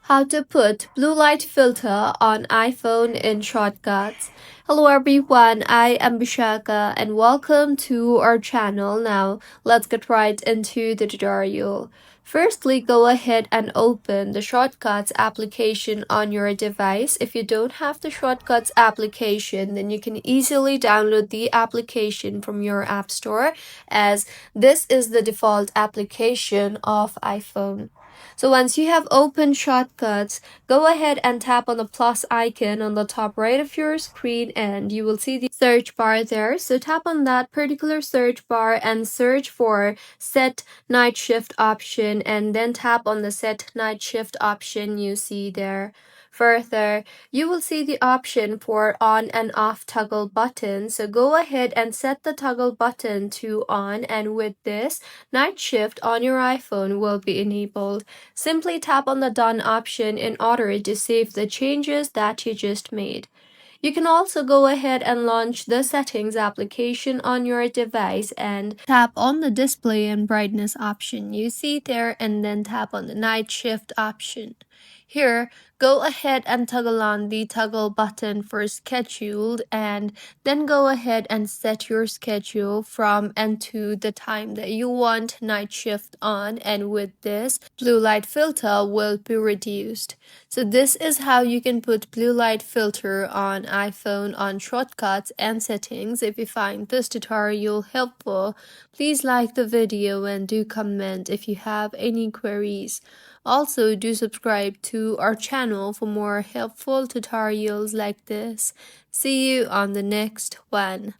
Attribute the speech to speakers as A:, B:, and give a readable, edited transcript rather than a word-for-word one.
A: How to put blue light filter on iPhone in shortcuts. Hello everyone, I am Bishaka and welcome to our channel. Now let's get right into the tutorial. Firstly, go ahead and open the shortcuts application on your device. If you don't have the shortcuts application, then you can easily download the application from your app store, as this is the default application of iPhone. So once you have opened shortcuts, go ahead and tap on the plus icon on the top right of your screen and you will see the search bar there. So tap on that particular search bar and search for set night shift option, and then tap on the set night shift option you see there. Further, you will see the option for on and off toggle button. So go ahead and set the toggle button to on, and with this, night shift on your iPhone will be enabled. Simply tap on the done option in order to save the changes that you just made. You can also go ahead and launch the settings application on your device and tap on the display and brightness option you see there, and then tap on the night shift option. Here, go ahead and toggle on the toggle button for scheduled, and then go ahead and set your schedule from and to the time that you want night shift on, and with this, blue light filter will be reduced. So this is how you can put blue light filter on iPhone on shortcuts and settings. If you find this tutorial helpful, please like the video and do comment if you have any queries. Also, do subscribe to our channel for more helpful tutorials like this. See you on the next one.